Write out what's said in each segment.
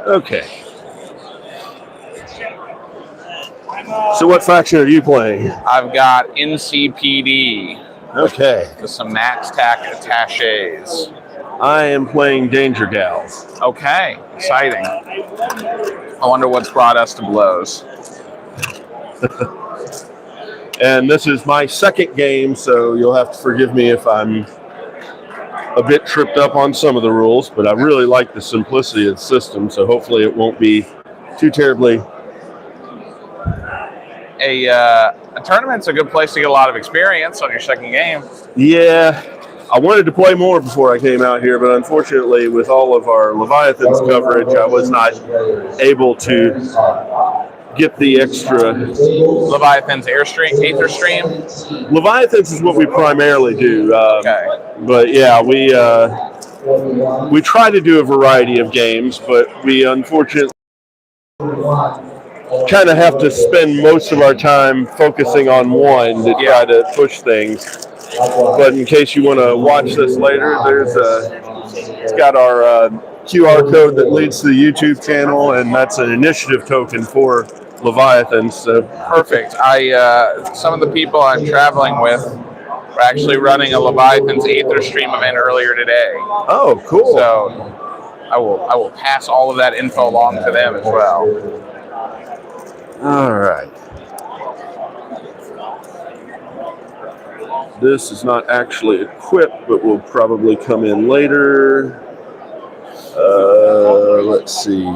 Okay. So what faction are you playing? I've got NCPD. Okay. With some Max Tac attaches. I am playing Danger Gals. Okay, exciting. I wonder what's brought us to blows. And this is my second game, so you'll have to forgive me if I'm a bit tripped up on some of the rules, but I really like the simplicity of the system, so hopefully it won't be too terribly. A tournament's a good place to get a lot of experience on your second game. Yeah, I wanted to play more before I came out here, but unfortunately with all of our Leviathans coverage, I was not able to get the extra. Leviathan's Aether Stream? Leviathans is what we primarily do. Okay. But yeah, we try to do a variety of games, but we unfortunately kind of have to spend most of our time focusing on one to try to push things. But in case you want to watch this later, it's got our QR code that leads to the YouTube channel, and that's an initiative token for Leviathan. So perfect. Some of the people I'm traveling with are actually running a Leviathan's Aether Stream event earlier today. Oh, cool. So I will pass all of that info along to them as well. All right. This is not actually equipped, but will probably come in later. Let's see.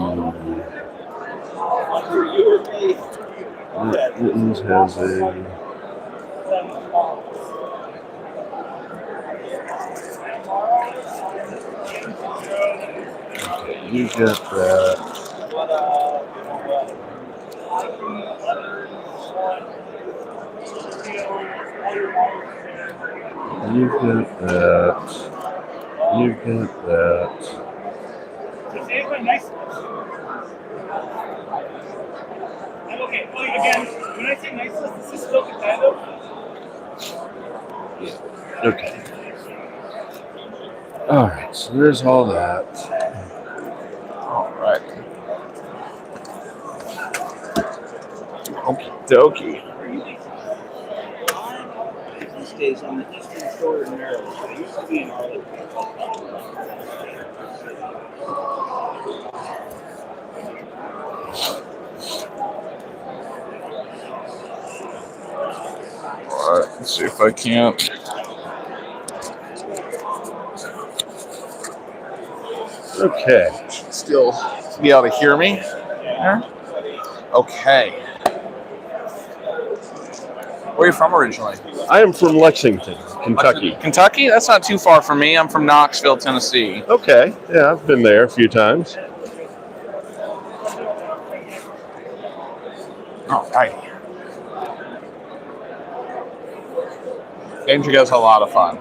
Mittens has a. Okay, you got that. You've got that. You've got that. Okay, again, when I say nice list, this is still competitive. Okay. All right, so there's all that. All right. Okie dokie. These days on the Eastern Shore in Maryland, I used to be in Arlington. All right, let's see if I can't. Okay. Still be able to hear me there? Okay. Where are you from originally? I am from Lexington, Kentucky. Kentucky? That's not too far from me. I'm from Knoxville, Tennessee. Okay. Yeah, I've been there a few times. All right. Danger Go's a lot of fun.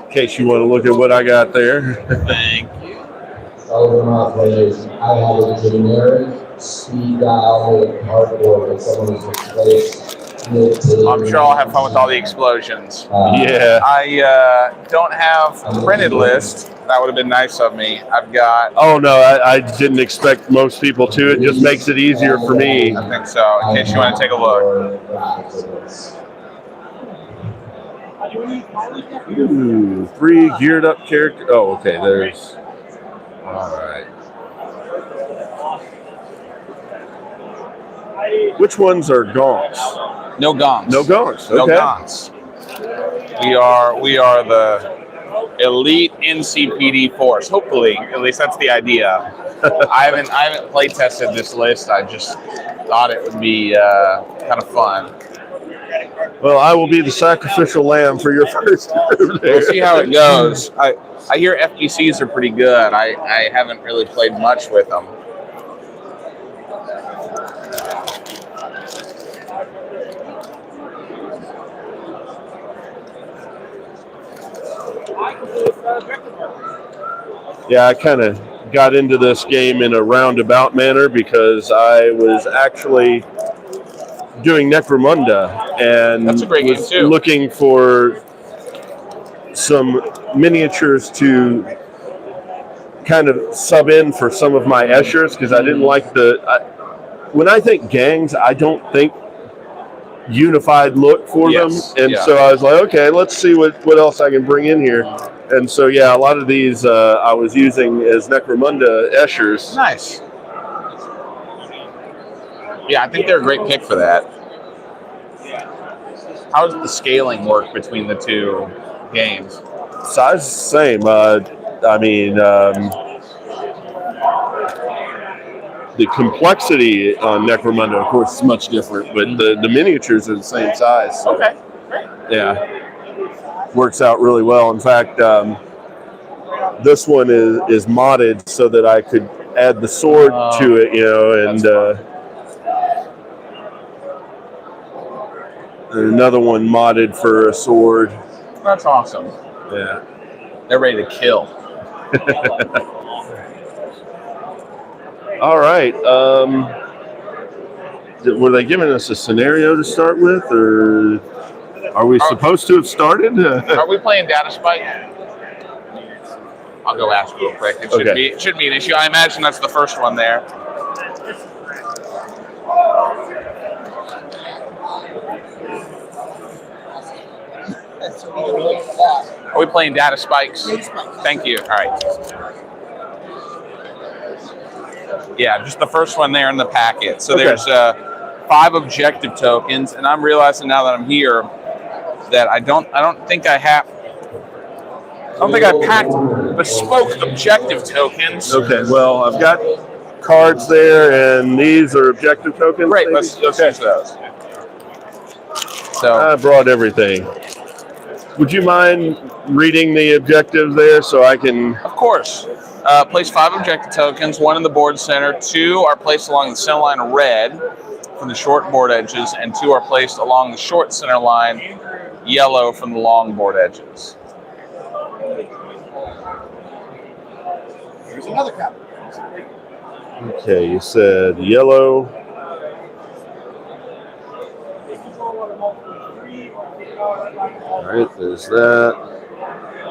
In case you want to look at what I got there. Thank you. All of my players, I have a generic speed dial with hardcore that someone who's replaced. I'm sure I'll have fun with all the explosions. Yeah. I don't have a printed list. That would have been nice of me. I've got... Oh, no, I didn't expect most people to. It just makes it easier for me. I think so, in case you want to take a look. Ooh, 3 geared up character. Oh, okay, there's... All right. Which ones are gaunts? No gaunts. No gaunts. Okay. No gaunts. We are the elite NCPD force. Hopefully, at least that's the idea. I haven't play tested this list. I just thought it would be kind of fun. Well, I will be the sacrificial lamb for your first move there. We'll see how it goes. I hear FGCs are pretty good. I haven't really played much with them. Yeah, I kind of got into this game in a roundabout manner because I was actually doing Necromunda, and That's a great game, was too. looking for some miniatures to kind of sub in for some of my Eschers, because I didn't like when I think gangs, I don't think unified look for Yes, them, and yeah. so I was like, okay, let's see what else I can bring in here. And so yeah, a lot of these I was using as Necromunda Eschers. Nice. Yeah, I think they're a great pick for that. How does the scaling work between the two games? Size same. I mean, the complexity on Necromunda, of course, is much different, but the miniatures are the same size. So, Okay. yeah, works out really well. In fact, this one is modded so that I could add the sword to it, and another one modded for a sword. That's awesome. Yeah. They're ready to kill. All right. Were they giving us a scenario to start with, or are we supposed to have started? Are we playing Data Spike? I'll go ask real quick. It shouldn't be an issue. I imagine that's the first one there. Are we playing Data Spikes? Thank you. All right. Yeah, just the first one there in the packet. So there's 5 objective tokens, and I'm realizing now that I'm here that I don't think I packed bespoke objective tokens. Okay, well, I've got cards there, and these are objective tokens. Great, let's use those. So I brought everything. Would you mind reading the objectives there so I can? Of course. Place 5 objective tokens, 1 in the board center, 2 are placed along the center line red from the short board edges, and 2 are placed along the short center line yellow from the long board edges. Here's another cup. Okay, you said yellow. All right, there's that.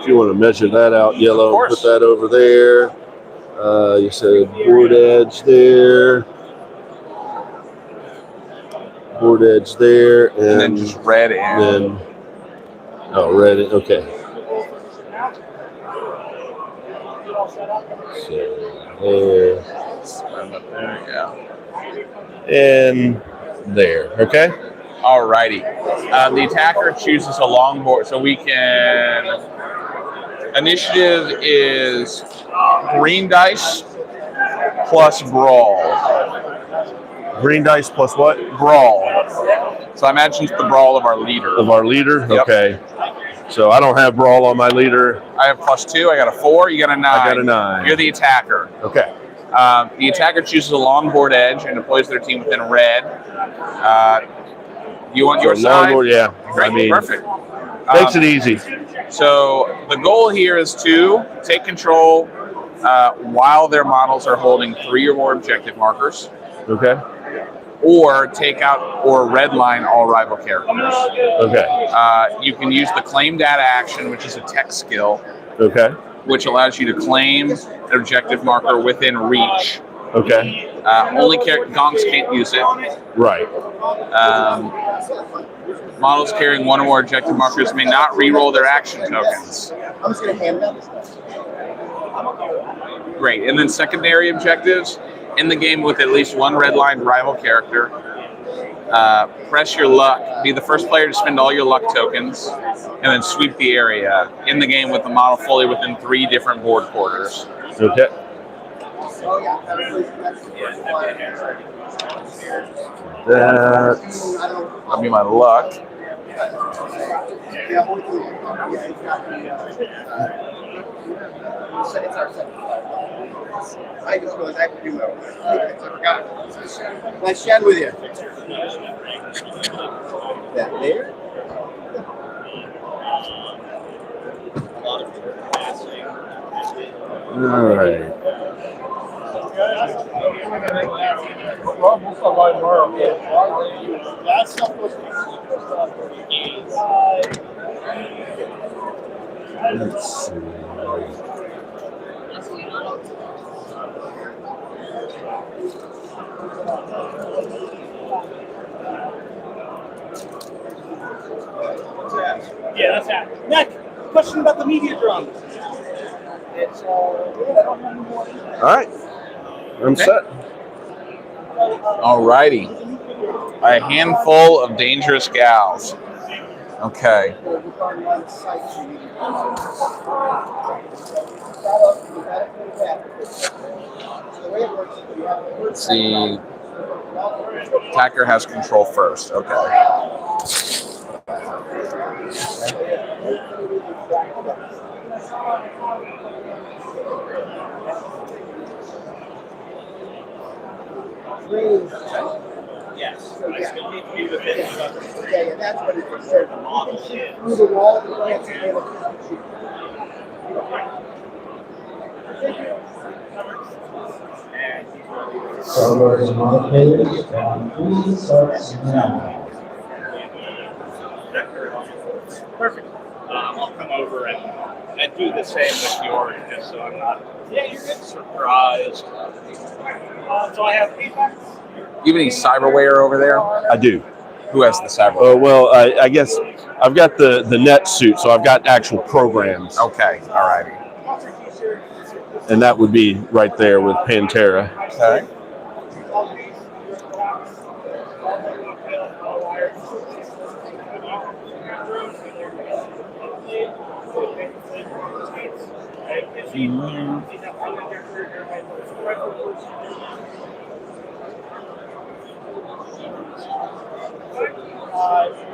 If you want to measure that out, yellow, put that over there. You said board edge there. Board edge there. And then just red and... red, okay. So there. Yeah. And there, okay? Alrighty. The attacker chooses a long board, so we can... Initiative is green dice plus brawl. Green dice plus what? Brawl. So I imagine it's the brawl of our leader. Of our leader? Yep. Okay. So I don't have brawl on my leader. I have +2. I got a 4. You got a 9. I got a 9. You're the attacker. Okay. The attacker chooses a long board edge and deploys their team within red. You want your side? Board, yeah. Great, perfect. Makes it easy. So the goal here is to take control while their models are holding 3 or more objective markers. Okay. Or take out or redline all rival characters. Okay. You can use the claim data action, which is a tech skill. Okay. Which allows you to claim an objective marker within reach. Okay. Only gonks can't use it. Right. Models carrying 1 or more objective markers may not re-roll their action tokens. I'm just going to hand them this stuff. Great. And then secondary objectives. In the game with at least 1 redlined rival character, press your luck. Be the first player to spend all your luck tokens, and then sweep the area. In the game with the model fully within 3 different board quarters. Okay. That'll be my luck. I just realized I have to do that. I forgot. Nice chatting with you. That there? All right. That stuff was Let's see. yeah, that's that. Nick, question about the media drum. It's All right. I'm set. Alrighty. A handful of dangerous gals. Okay. Let's see. Attacker has control first. Okay. yes. I still need to be within Yeah, that's what it's concerned. You can shoot through the wall, the plants and the shoot. Servers and modifiers, and please starts now. Perfect. I'll come over and do the same with yours, just so I'm not surprised. So I have 8 packs. You have any cyberware over there? I do. Who has the cyberware? Well, I guess I've got the net suit, so I've got actual programs. Okay. Alrighty. And that would be right there with Pantera. Okay.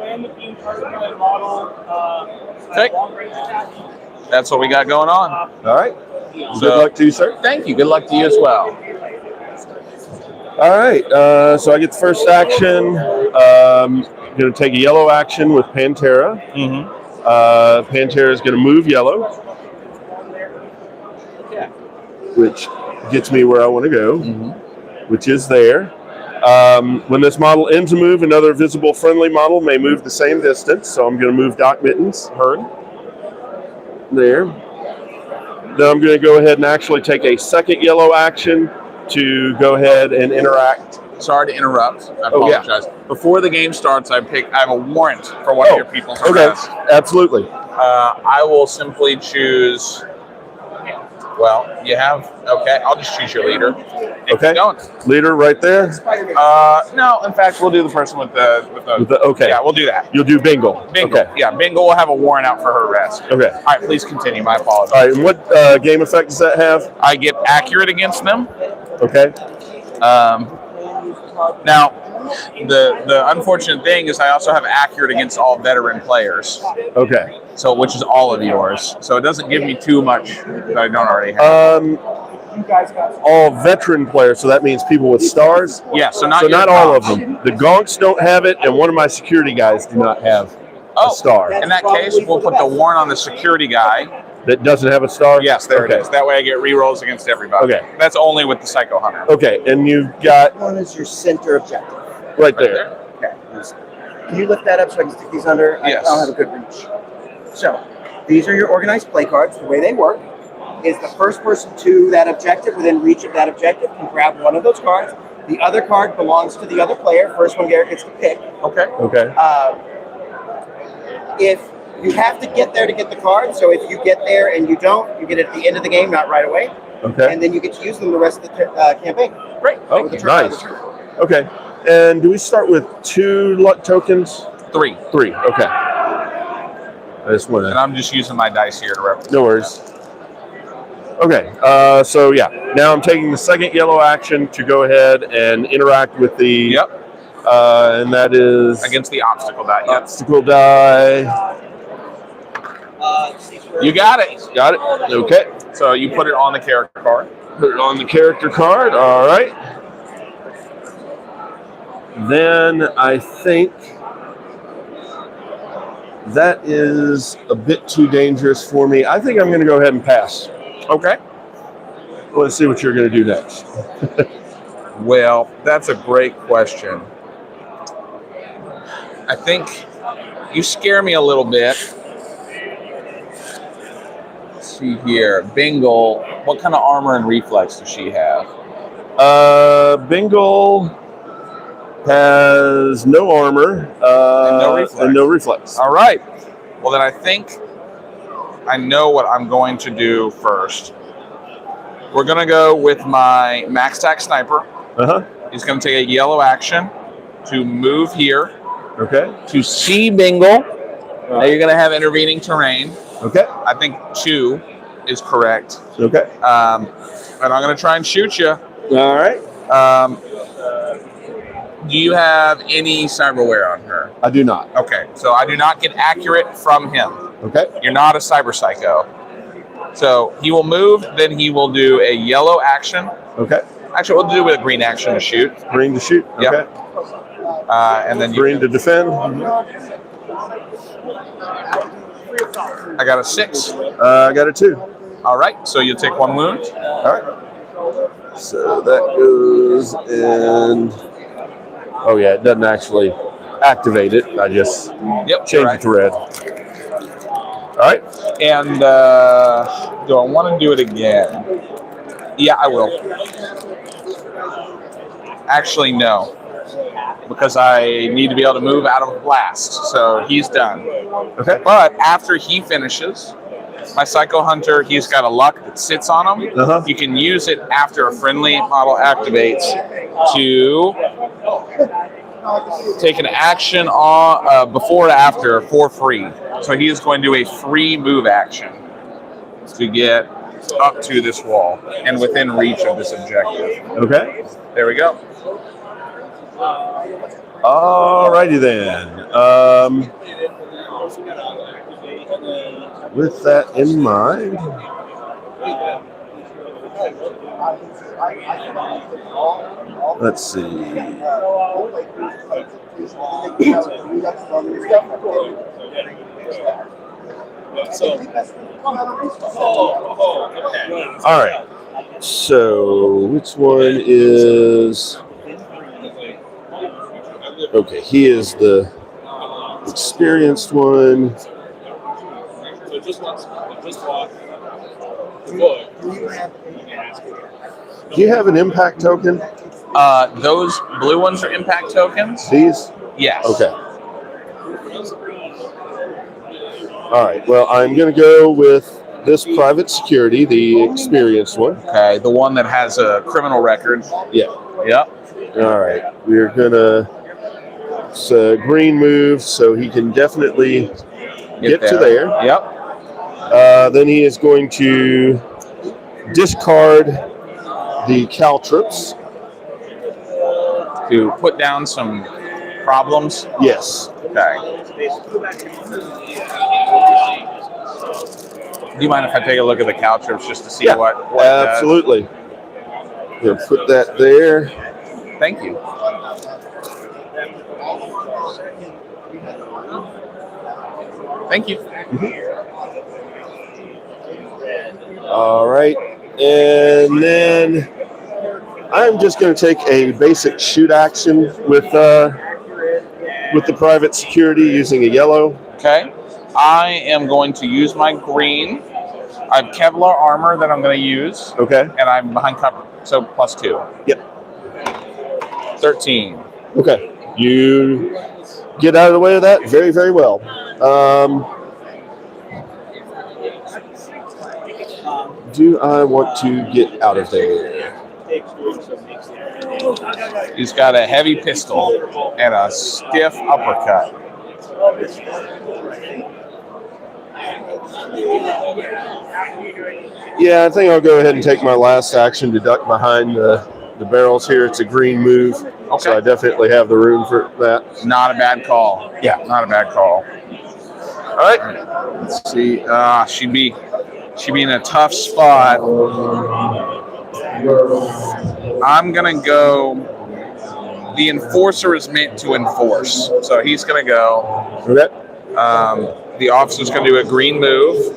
When the beam target model, Okay. That's what we got going on. All right. So- Good luck to you, sir. Thank you. Good luck to you as well. All right. So I get the first action. Going to take a yellow action with Pantera. Mm-hmm. Pantera is going to move yellow, which gets me where I want to go, which is there. When this model ends a move, another visible friendly model may move the same distance. So I'm going to move Doc Mittens. Heard. There. Then I'm going to go ahead and actually take a second yellow action to go ahead and interact. Sorry to interrupt. I Oh, yeah. apologize. Before the game starts, I have a warrant for one of your people to Okay, arrest. absolutely. I will simply choose. Well, you have. Okay, I'll just choose your leader. And Okay. keep going. Leader right there. No, in fact, we'll do the person with the. Okay. Yeah, we'll do that. You'll do Bingle. Bingo. Okay. Yeah, Bingo will have a warrant out for her arrest. Okay. All right, please continue. My apologies. All right. And what game effect does that have? I get accurate against them. Okay. Now, the unfortunate thing is I also have accurate against all veteran players. Okay. So, which is all of yours. So it doesn't give me too much that I don't already have. All veteran players, so that means people with stars. Yeah, so not So your not all of tops. them. The Gonks don't have it, and one of my security guys do not have a star. In that case, we'll put the warrant on the security guy. That doesn't have a star. Yes, there Okay. it is. That way I get rerolls against everybody. Okay. That's only with the Psycho Hunter. Okay, and you've got One is your center objective. right there. Okay. Can you lift that up so I can stick these under? Yes. I'll have a good reach. So, these are your organized play cards. The way they work is the first person to that objective, within reach of that objective, can grab one of those cards. The other card belongs to the other player. First one Garrett gets to pick. Okay. Okay. If you have to get there to get the card, so if you get there and you don't, you get it at the end of the game, not right away, Okay. and then you get to use them the rest of the campaign. Great. Oh, With the nice. turn. Okay. And do we start with 2 luck tokens? 3. 3. Okay. I just want And to. I'm just using my dice here to represent. No worries. Okay. So yeah, now I'm taking the second yellow action to go ahead and interact with the. Yep. And that is Against the obstacle die. Yep. obstacle die. You got it. Got it. Okay. So you put it on the character card. Put it on the character card. All right. Then I think that is a bit too dangerous for me. I think I'm going to go ahead and pass. Okay. Let's see what you're going to do next. Well, that's a great question. I think you scare me a little bit. Let's see here. Bingle, what kind of armor and reflex does she have? Bingle has no armor and no reflex. All right. Well, then I think I know what I'm going to do first. We're going to go with my max attack sniper. Uh-huh. He's going to take a yellow action to move here. Okay. To see Bingle. Now you're going to have intervening terrain. Okay. I think 2 is correct. Okay. And I'm going to try and shoot you. All right. Do you have any cyberware on her? I do not. Okay, so I do not get accurate from him. Okay. You're not a cyber psycho. So he will move, then he will do a yellow action. Okay. Actually, we'll do with a green action to shoot. Green to shoot. Okay. Yep. And then green to defend. I got a 6. I got a 2. All right, so you take 1 wound. All right. So that goes in. Oh yeah, it doesn't actually activate it. I just change it to red. All right. And do I want to do it again? Yeah, I will. Actually, no. Because I need to be able to move out of blast. So he's done. Okay. But after he finishes, my Psycho Hunter, he's got a luck that sits on him. Uh-huh. You can use it after a friendly model activates to take an action on, before or after for free. So he is going to do a free move action to get up to this wall and within reach of this objective. Okay. There we go. Alrighty then. With that in mind, let's see. All right. So which one is? Okay, he is the experienced one. Do you have an impact token? Those blue ones are impact tokens. These? Yes. Okay. All right. Well, I'm going to go with this private security, the experienced one. Okay, the one that has a criminal record. Yeah. Yep. All right. We're going to. It's a green move, so he can definitely get to there. Yep. Then he is going to discard the caltrops to put down some problems. Yes. Okay. Do you mind if I take a look at the caltrops just to see what absolutely. We'll put that there. Thank you. Thank you. All right. And then I'm just going to take a basic shoot action with the private security using a yellow. Okay. I am going to use my green. I have Kevlar armor that I'm going to use. Okay. And I'm behind cover, so +2. Yep. 13. Okay. You get out of the way of that very, very well. Do I want to get out of there? He's got a heavy pistol and a stiff uppercut. Yeah, I think I'll go ahead and take my last action to duck behind the barrels here. It's a green move, so I definitely have the room for that. Not a bad call. Yeah. Not a bad call. All right. Let's see. She'd be in a tough spot. I'm going to go. The enforcer is meant to enforce, so he's going to go. Okay. The officer's going to do a green move.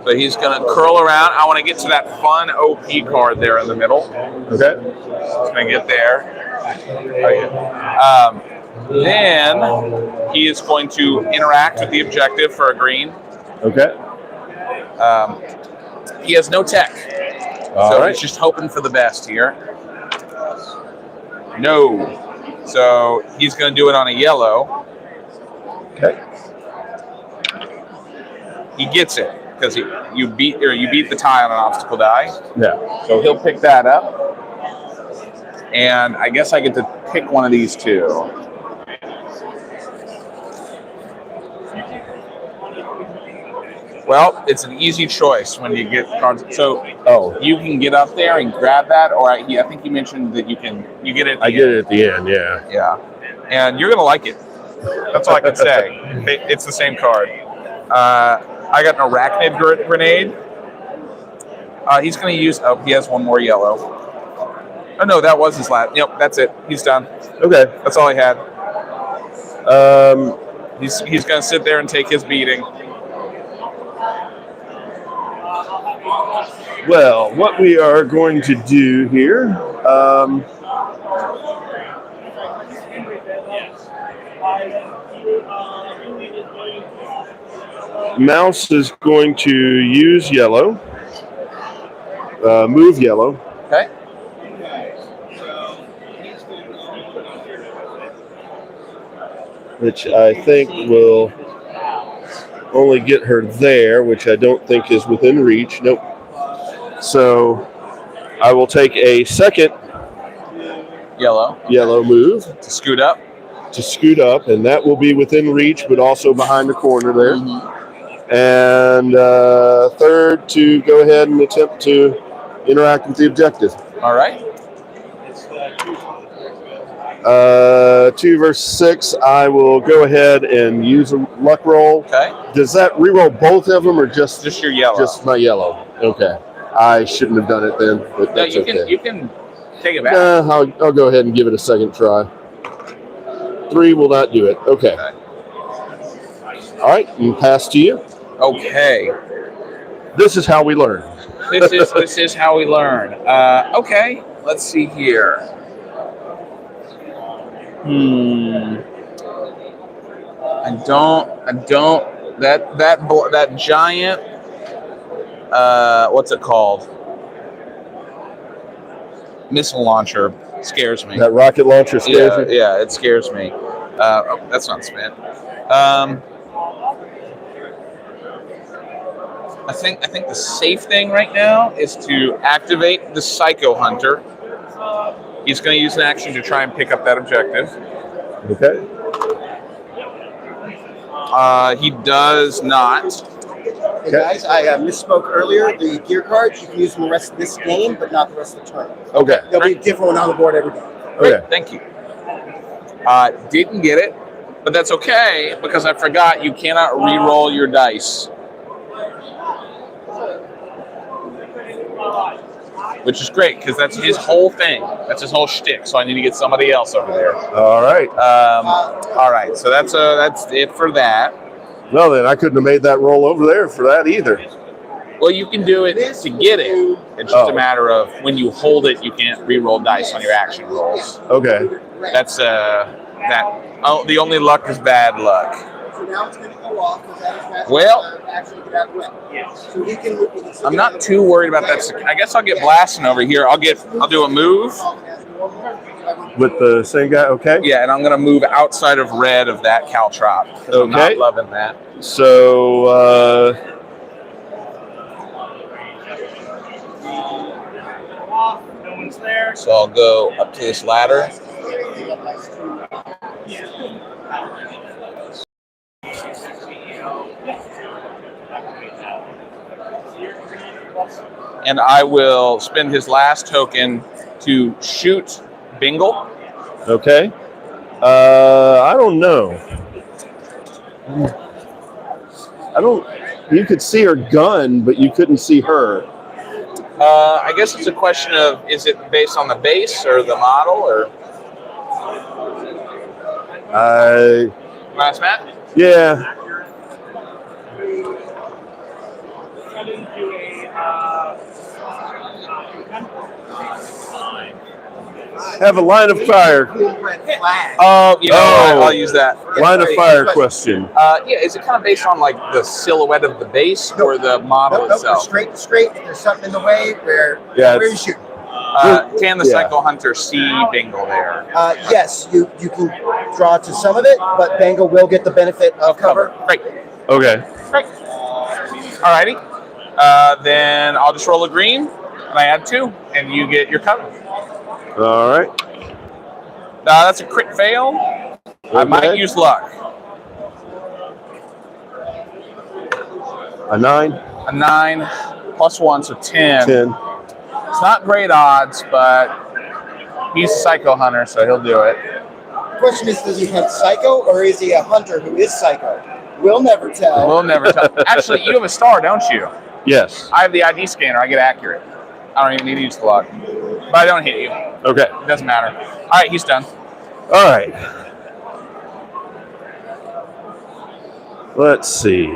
So he's going to curl around. I want to get to that fun OP card there in the middle. Okay. He's going to get there. Oh, yeah. Then he is going to interact with the objective for a green. Okay. He has no tech. So he's just hoping for the best here. No. So he's going to do it on a yellow. Okay. He gets it because you beat the tie on an obstacle die. Yeah. So he'll pick that up. And I guess I get to pick one of these two. Well, it's an easy choice when you get cards. So you can get up there and grab that, or I think you mentioned that you get it. I get it at the end, yeah. Yeah, and you're gonna like it. That's all I can say. It's the same card. I got an arachnid grenade. He's gonna use. Oh, he has one more yellow. Oh no, that was his last. Yep, that's it. He's done. Okay, that's all he had. He's gonna sit there and take his beating. Well, what we are going to do here, Mouse is going to use yellow, move yellow. Okay. Which I think will only get her there, which I don't think is within reach. Nope. So I will take a second yellow move to scoot up. And that will be within reach, but also behind the corner there. Mm-hmm. And third to go ahead and attempt to interact with the objective. All right. 2 versus 6. I will go ahead and use a luck roll. Okay. Does that reroll both of them or just your yellow? Just my yellow. Okay. I shouldn't have done it then, but that's okay. You can take it back. I'll go ahead and give it a second try. 3 will not do it. Okay. All right, and pass to you. Okay. This is how we learn. This is how we learn. Okay. Let's see here. I don't. That giant. What's it called? Missile launcher scares me. That rocket launcher scares you? Yeah, it scares me. That's not spent. I think the safe thing right now is to activate the Psycho Hunter. He's going to use an action to try and pick up that objective. Okay. He does not. Hey guys, I misspoke earlier. The gear cards, you can use them the rest of this game, but not the rest of the turn. Okay. There'll be a different one on the board every day. Okay. Thank you. Didn't get it, but that's okay because I forgot you cannot re-roll your dice. Which is great because that's his whole thing. That's his whole shtick. So I need to get somebody else over there. All right. All right. So that's it for that. Well, then I couldn't have made that roll over there for that either. Well, you can do it to get it. It's just a matter of when you hold it, you can't re-roll dice on your action rolls. Okay. That's that. Oh, the only luck is bad luck. So now it's going to go off because that is Well, actually get out of the way. So he can I'm not too worried about that. I guess I'll get blasting over here. I'll do a move. With the same guy, okay? Yeah, and I'm going to move outside of red of that caltrop. Okay. I'm not loving that. So, No one's there. So I'll go up to this ladder. And I will spend his last token to shoot Bingle. okay. I don't know. You could see her gun, but you couldn't see her. I guess it's a question of, is it based on the base or the model or? Last Matt? Yeah. have a line of fire. Red flag. Oh, Oh. I'll use that. Line of fire question. Yeah, is it kind of based on like the silhouette of the base or the model Nope, itself? straight to straight. If there's something in the way, where Yeah, are you it's- shooting? Can the Yeah. Psycho Hunter see Bingle there? Yes, you can draw to some of it, but Bengal will get the benefit of cover. Great. Okay. Great. Alrighty. Then I'll just roll a green, and I add 2, and you get your cover. All right. That's a crit fail. I might use luck. A 9. A 9 plus 1, so 10. 10. It's not great odds, but he's a Psycho Hunter, so he'll do it. The question is, does he hunt Psycho, or is he a hunter who is Psycho? We'll never tell. We'll never tell. Actually, you have a star, don't you? Yes. I have the ID scanner. I get accurate. I don't even need to use the luck. But I don't hit you. Okay. It doesn't matter. All right, he's done. All right. Let's see.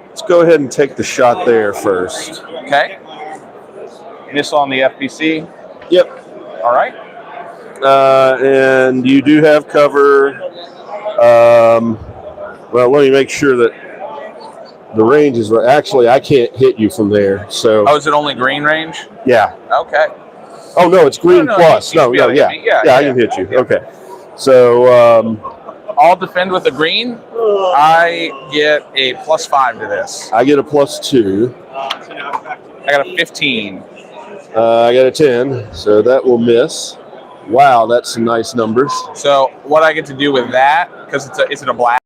Let's go ahead and take the shot there first. Okay. Missile on the FPC. Yep. All right. And you do have cover. Well, let me make sure that the range is right. Actually, I can't hit you from there. So, Oh, is it only green range? yeah. Okay. Oh, no, it's green No, plus. you should No, be no, able to yeah. hit me. Yeah, I yeah. can hit you. Yeah. Okay. So, I'll defend with a green. I get a +5 to this. I get a +2. I got a 15. I got a 10, so that will miss. Wow, that's some nice numbers. So what I get to do with that, because is it a blast?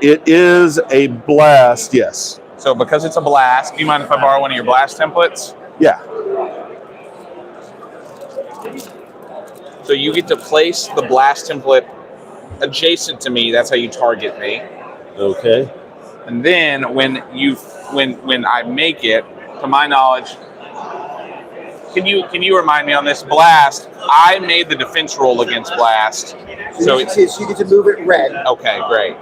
It is a blast, yes. So because it's a blast, do you mind if I borrow one of your blast templates? Yeah. So you get to place the blast template adjacent to me. That's how you target me. Okay. And then when I make it, to my knowledge, can you remind me on this blast? I made the defense roll against blast, so you get to move it red, okay, great.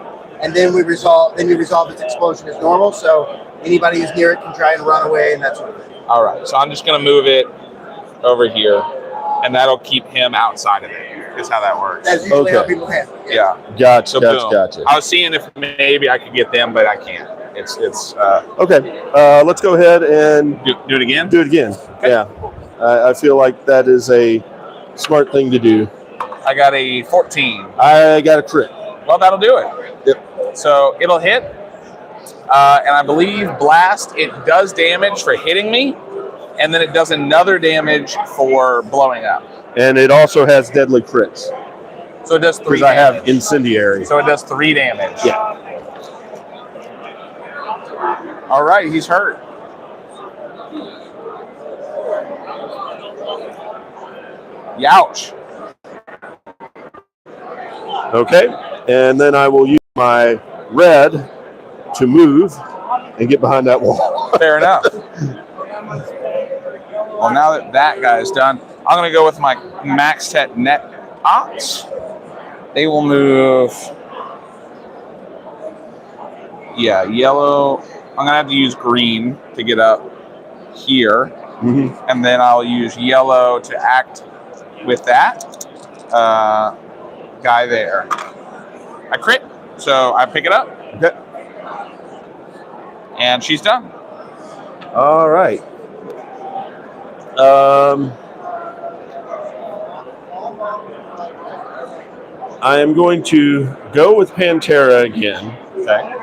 and then you resolve its explosion as normal. So anybody who's near it can try and run away and that sort of thing. All right, so I'm just gonna move it over here, and that'll keep him outside of it. Is how that works. That's usually how Okay. people handle it. Yeah. Gotcha, So gotcha, boom. gotcha. I was seeing if maybe I could get them, but I can't. It's Okay, let's go ahead and do it again. do it again. Yeah. I feel like that is a smart thing to do. I got a 14. I got a crit. Well, that'll do it. Yep. So it'll hit, and I believe blast. It does damage for hitting me, and then it does another damage for blowing up. And it also has deadly crits. So it does 3 Because I damage. have incendiary. So it does 3 damage. Yeah. All right, he's hurt. Youch. Okay. And then I will use my red to move and get behind that wall. Fair enough. Well, now that that guy's done, I'm going to go with my Max Tet Net Ops. They will move. Yeah, yellow. I'm going to have to use green to get up here. Mm-hmm. And then I'll use yellow to act with that guy there. I crit, so I pick it up. Okay. And she's done. All right. I am going to go with Pantera again. Okay.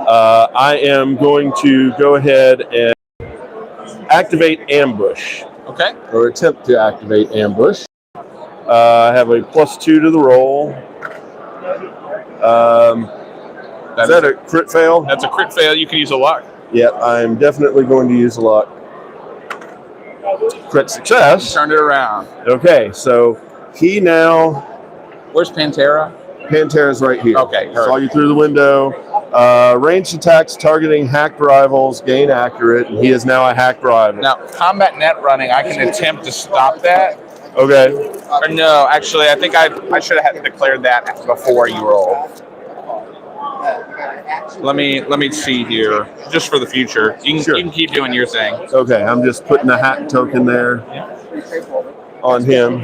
I am going to go ahead and activate ambush, Okay. or attempt to activate ambush. I have a +2 to the roll. Is that a crit fail? That's a crit fail. You can use a luck. Yeah, I'm definitely going to use a luck. Crit success. Turned it around. Okay, so he now, Where's Pantera? Pantera's right here. Okay, Saw you through the window. Ranged attacks targeting hacked rivals gain accurate, and he is now a hacked rival. Now, combat net running, I can attempt to stop that. Okay. Or no, actually, I think I should have declared that before you roll. Let me see here, just for the future. You can keep doing your thing. Okay, I'm just putting a hat token there on him.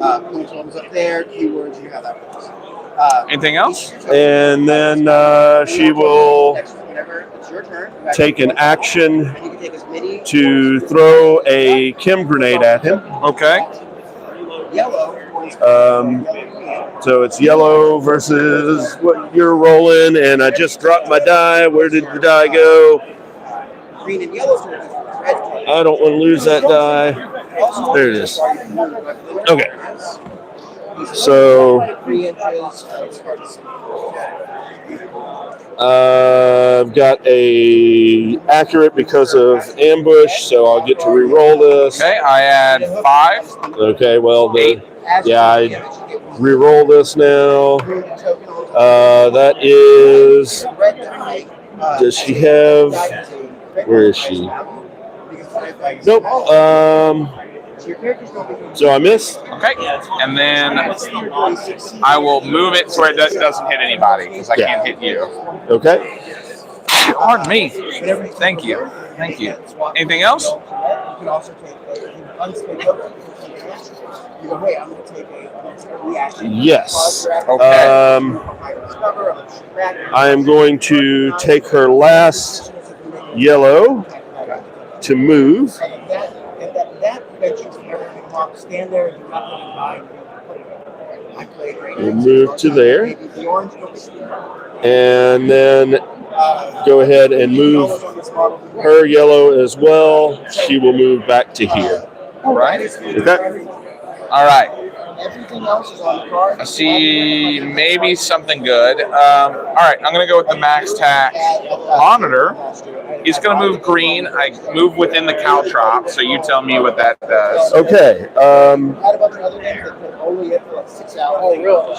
Consoles up there, keywords, you have that works. Anything else? And then she will take an action to throw a chem grenade at him. Okay. So it's yellow versus what you're rolling, and I just dropped my die. Where did the die go? Green and yellow. I don't want to lose that die. There it is. Okay. So I've got a accurate because of ambush, so I'll get to re-roll this. Okay, I add 5. Okay, well, I re-roll this now. That is. Does she have? Where is she? Nope. So I miss. Okay, and then I will move it so it doesn't hit anybody because I can't hit you. Okay. Pardon me. Thank you. Anything else? Yes. Okay. I am going to take her last yellow to move. We'll move to there. And then go ahead and move her yellow as well. She will move back to here. All right. Okay. All right. I see maybe something good. All right, I'm going to go with the max tax monitor. He's going to move green. I move within the caltrop, so you tell me what that does. Okay.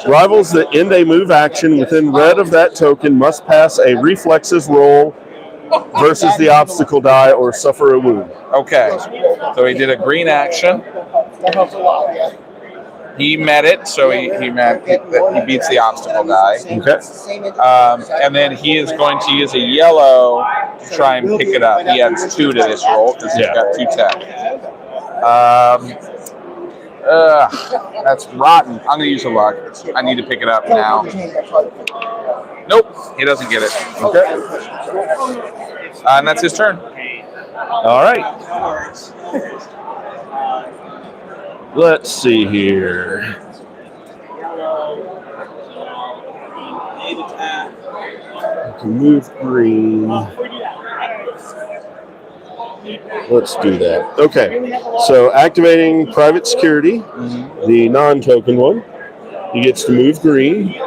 Rivals that end a move action within red of that token must pass a reflexes roll versus the obstacle die or suffer a wound. Okay. So he did a green action. That helps a lot, yeah. He met it, so he beats the obstacle die. Okay. And then he is going to use a yellow to try and pick it up. He adds 2 to this roll because he's got 2 tech. That's rotten. I'm going to use a luck. I need to pick it up now. Nope, he doesn't get it. Okay. And that's his turn. All right. Let's see here. I can move green. Let's do that. Okay. So activating private security, the non-token one. He gets to move green. He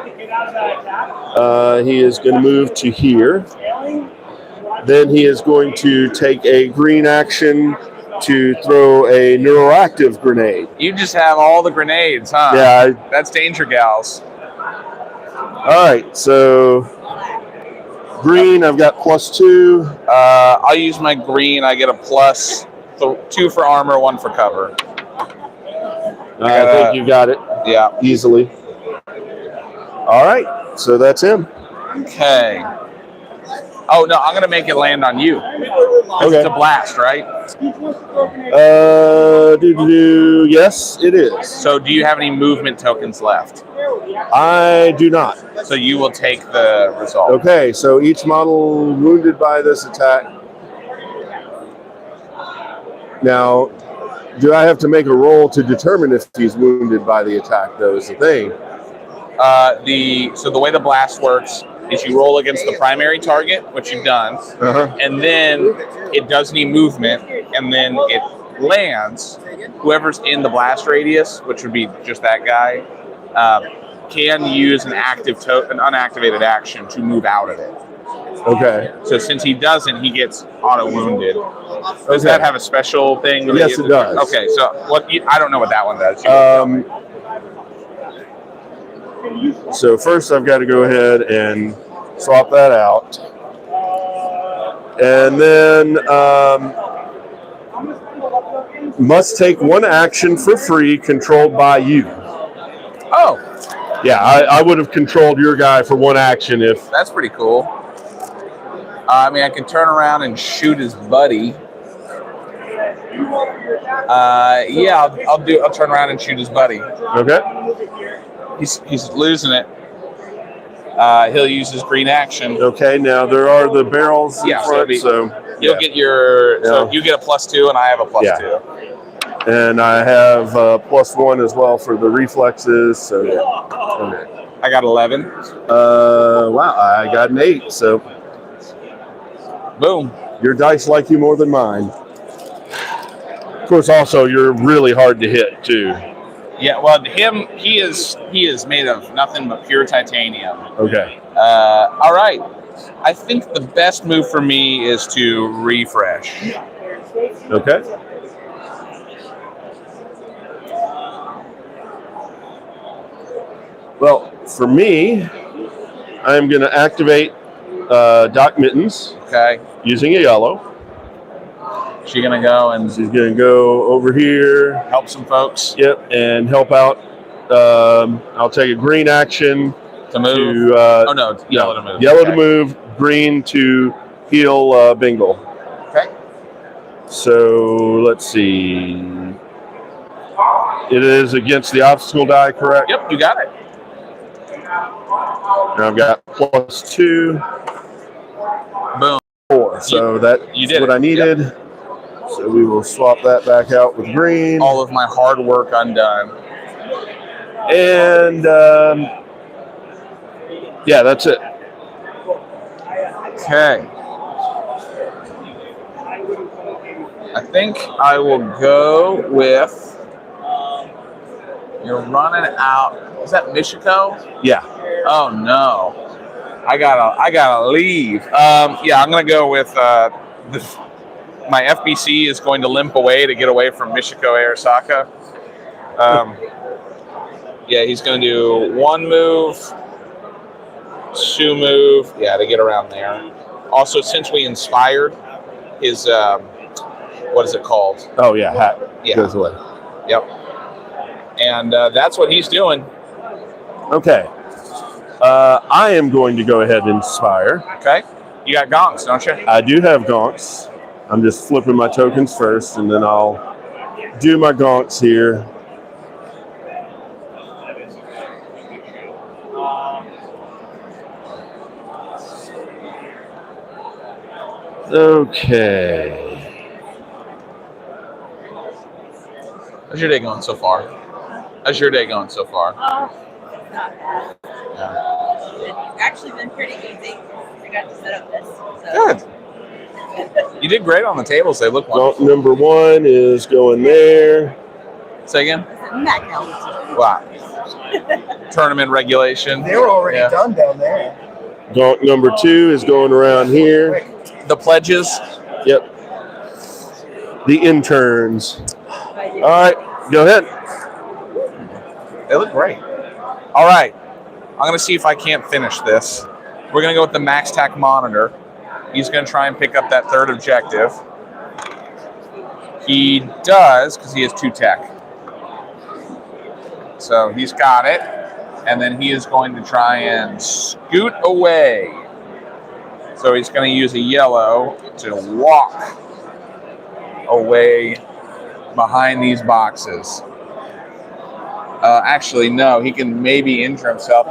is going to move to here. Then he is going to take a green action to throw a neuroactive grenade. You just have all the grenades, huh? Yeah. That's Danger Gals. All right, so green, I've got +2. I'll use my green. I get a plus 2 for armor, 1 for cover. I think you got it. Yeah. Easily. All right, so that's him. Okay. Oh, no, I'm going to make it land on you. Okay. It's a blast, right? Yes, it is. So do you have any movement tokens left? I do not. So you will take the result. Okay, so each model wounded by this attack. Now, do I have to make a roll to determine if he's wounded by the attack, though, is the thing. So the way the blast works is you roll against the primary target, which you've done, and then it does any movement, and then it lands. Whoever's in the blast radius, which would be just that guy, can use an unactivated action to move out of it. Okay. So since he doesn't, he gets auto-wounded. Does that have a special thing? Yes, it does. Okay, so I don't know what that one does. So first I've got to go ahead and swap that out. And then must take 1 action for free controlled by you. Oh. Yeah, I would have controlled your guy for one action if. That's pretty cool. I mean, I can turn around and shoot his buddy. Yeah, I'll turn around and shoot his buddy. Okay. He's losing it. He'll use his green action. Okay. Now there are the barrels in front, so you'll get your. So you get a +2, and I have a +2. And I have +1 as well for the reflexes. So okay. I got 11. Wow, I got an 8. So boom. Your dice like you more than mine. Of course, also you're really hard to hit too. Yeah, well, he is made of nothing but pure titanium. Okay. All right. I think the best move for me is to refresh. Okay. Well, for me, I'm going to activate Doc Mittens. Okay. Using a yellow. She's going to go and... She's going to go over here. Help some folks. Yep, and help out. I'll take a green action. To move? Yellow to move. Yellow to move, green to heal Bingle. Okay. So, let's see. It is against the obstacle die, correct? Yep, you got it. Now I've got +2. Boom. 4. So that's what I needed. Yep. So we will swap that back out with green. All of my hard work undone. And yeah, that's it. Okay. I think I will go with. You're running out. Is that Michiko? Yeah. Oh no. I gotta leave. Yeah, I'm gonna go with my FBC is going to limp away to get away from Michiko Arasaka. Yeah, he's gonna do 1 move, 2 move, yeah, to get around there. Also, since we inspired his what is it called? Oh yeah, hat goes away. Yep. And that's what he's doing. Okay. I am going to go ahead and inspire. Okay. You got gonks, don't you? I do have gonks. I'm just flipping my tokens first, and then I'll do my gonks here. Okay. How's your day going so far? How's your day going so far? Not bad. It's actually been pretty easy. I got to set up this. So. Good. You did great on the tables. They look wonderful. Gonk number 1 is going there. Say again? Wow. Tournament regulation. They were already done down there. Gonk number 2 is going around here. The pledges. Yep. The interns. All right, go ahead. They look great. All right. I'm going to see if I can't finish this. We're going to go with the Max Tac Monitor. He's going to try and pick up that 3rd objective. He does, because he has 2 tech. So he's got it. And then he is going to try and scoot away. So he's going to use a yellow to walk away behind these boxes. Actually, no, he can maybe injure himself.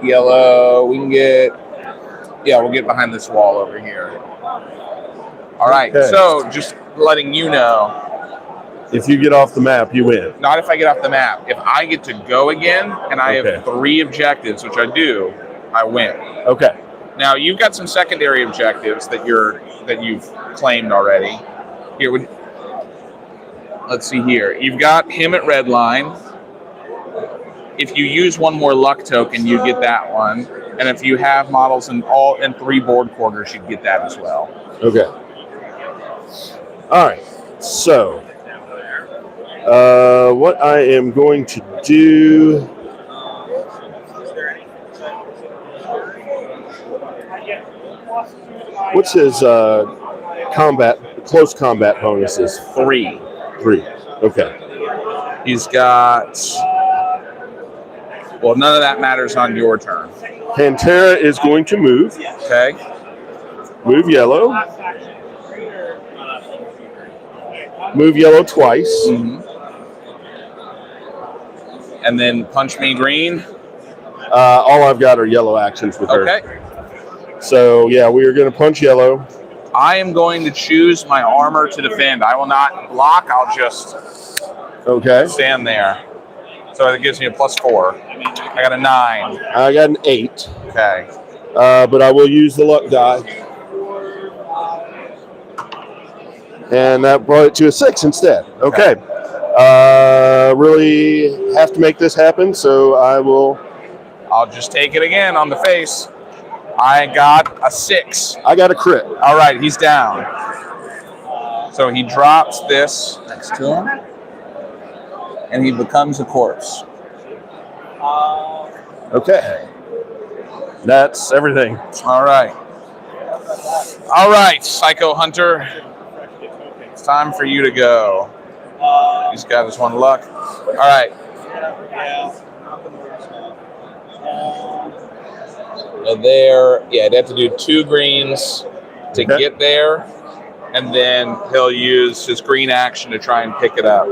Yellow. We can get, we'll get behind this wall over here. All right, okay. So just letting you know. If you get off the map, you win. Not if I get off the map. If I get to go again and I have 3 objectives, which I do, I win. Okay. Now you've got some secondary objectives that you've claimed already. Here, let's see here. You've got him at red line. If you use 1 more luck token, you get that one. And if you have models in 3 board quarters, you'd get that as well. Okay. All right. So, what I am going to do. What's his close combat bonuses? 3. 3. Okay. He's got Well, none of that matters on your turn. Pantera is going to move. Okay. Move yellow. Move yellow twice. Mm-hmm. And then punch me green. All I've got are yellow actions with her. Okay. So, yeah, we are going to punch yellow. I am going to choose my armor to defend. I will not block. I'll just stand there. So it gives me a +4. I got a 9. I got an 8. Okay. But I will use the luck die. And that brought it to a 6 instead. Okay. Really have to make this happen, so I'll just take it again on the face. I got a 6. I got a crit. All right, he's down. So he drops this next to him, and he becomes a corpse. Okay. That's everything. All right. All right, Psycho Hunter. It's time for you to go. He's got his 1 luck. All right. There, I'd have to do 2 greens to get there, and then he'll use his green action to try and pick it up.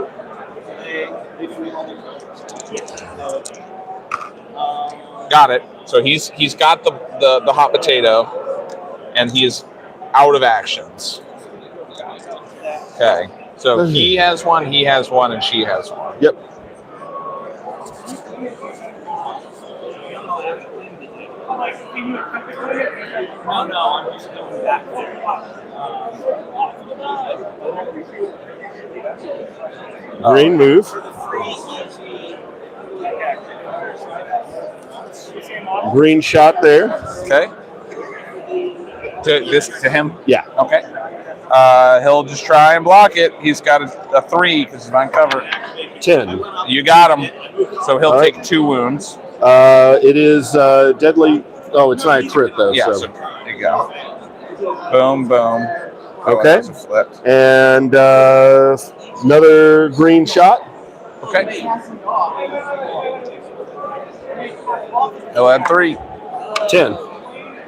Got it. So he's got the hot potato, and he is out of actions. Okay. So he has 1, he has 1, and she has 1. Yep. No, I'm just going back there. Green move. Green shot there. Okay. To him? Yeah. Okay. He'll just try and block it. He's got a 3 because he's on cover. 10. You got him. So he'll take 2 wounds. It is deadly. Oh, it's not a crit though. Yeah. So there you go. Boom, boom. Okay. Flipped. And another green shot. Okay. He'll add 3. 10.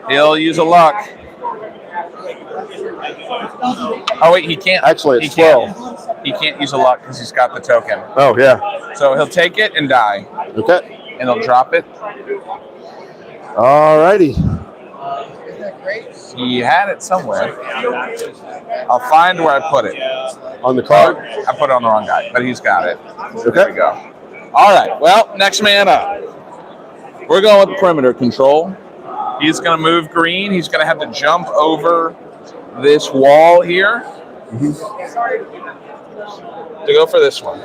He'll use a luck. Oh wait, he can't. Actually, it's 12. He can't use a luck because he's got the token. Oh yeah. So he'll take it and die. Okay. And he'll drop it. Alrighty. He had it somewhere. I'll find where I put it. On the card? I put it on the wrong guy, but he's got it. Okay. There we go. All right. Well, next man up. We're going with perimeter control. He's going to move green. He's going to have to jump over this wall here to go for this one.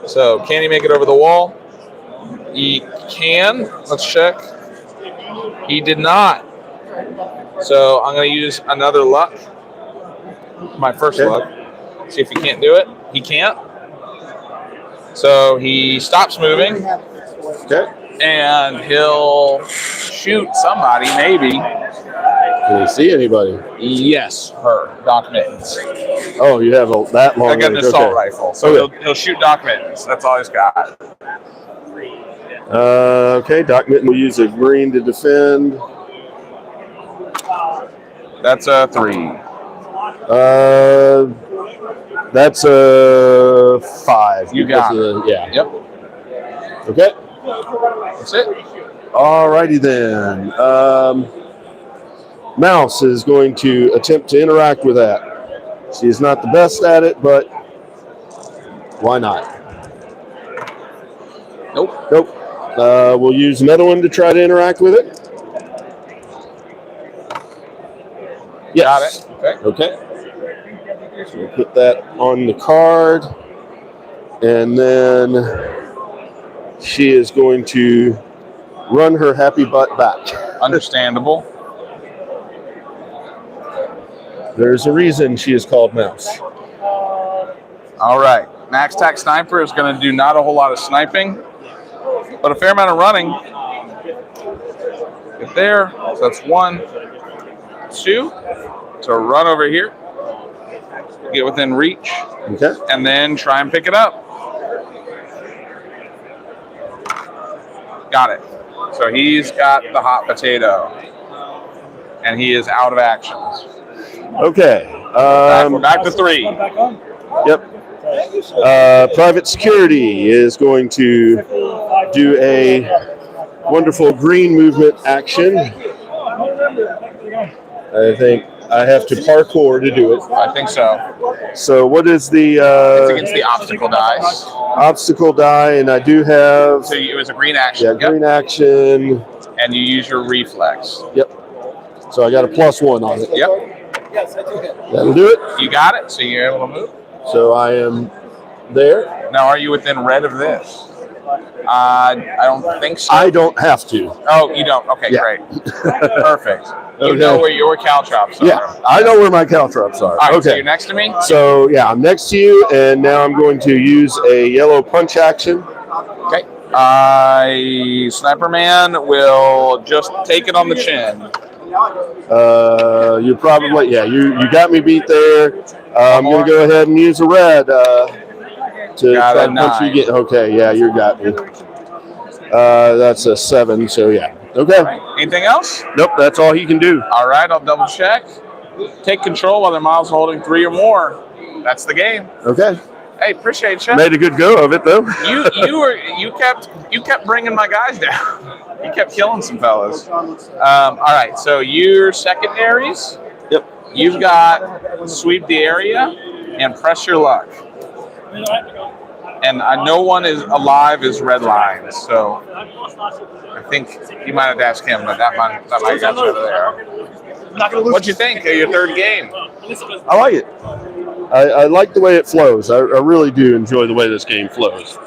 So can he make it over the wall? He can. Let's check. He did not. So I'm going to use another luck. My first luck. See if he can't do it. He can't. So he stops moving. Okay. And he'll shoot somebody, maybe. Can you see anybody? Yes, her. Doc Mittens. Oh, you have that long. I got an range. assault Okay. rifle. So he'll shoot Doc Mittens. That's all he's got. Okay, Doc Mitten will use a green to defend. That's a 3. That's a 5. You got it. Yeah. Yep. Okay. That's it. Alrighty then. Mouse is going to attempt to interact with that. She is not the best at it, but why not? Nope. Nope. We'll use another one to try to interact with it. Yes. Got it. Okay. So we'll put that on the card. And then she is going to run her happy butt back. Understandable. There's a reason she is called Mouse. All right. Max Tac Sniper is going to do not a whole lot of sniping, but a fair amount of running. Get there. So that's 1, 2. So run over here. Get within reach. Okay. And then try and pick it up. Got it. So he's got the hot potato, and he is out of actions. Okay. We're back to 3. Yep. Private Security is going to do a wonderful green movement action. I think I have to parkour to do it. I think so. So what is the It's against the obstacle dice. obstacle die? And I do have So it was a green action. yeah, green action. And you use your reflex. Yep. So I got a +1 on it. Yep. That'll do it. You got it. So you're able to move. So I am there. Now, are you within red of this? I don't think so. I don't have to. Oh, you don't? Okay, Yeah. great. Perfect. You Okay. know where your caltrops are. Yeah, I know where my caltrops are. All right, so Okay. you're next to me? So yeah, I'm next to you, and now I'm going to use a yellow punch action. Okay. Sniper Man will just take it on the chin. You probably you got me beat there. I'm going to go ahead and use a red to Got try a to punch you 9. again. Okay, yeah, you got me. That's a 7, so yeah. Okay. Anything else? Nope, that's all he can do. All right, I'll double check. Take control while the miles holding 3 or more. That's the game. Okay. Hey, appreciate you. Made a good go of it though. You kept bringing my guys down. You kept killing some fellas. All right, so your secondaries. Yep. You've got sweep the area and press your luck. And no one is alive is red lines, so I think you might have to ask him, but that might get you over there. What'd you think of your third game? I like it. I like the way it flows. I really do enjoy the way this game flows.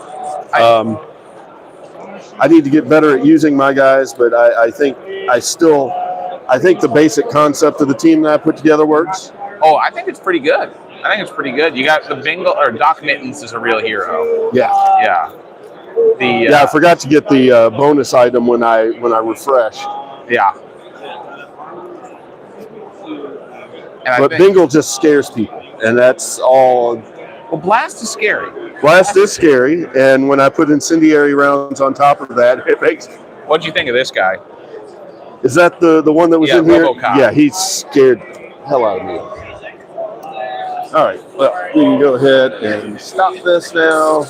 I need to get better at using my guys, but I think the basic concept of the team that I put together works. Oh, I think it's pretty good. You got the Bingle, or Doc Mittens is a real hero. Yeah. Yeah. I forgot to get the bonus item when I refresh. Yeah. And But Bingle just scares people, and that's all. Well, Blast is scary. Blast is scary, and when I put incendiary rounds on top of that, it makes. What'd you think of this guy? Is that the one that was in here? RoboCop. Yeah, he scared the hell out of me. All right, well, we can go ahead and stop this now.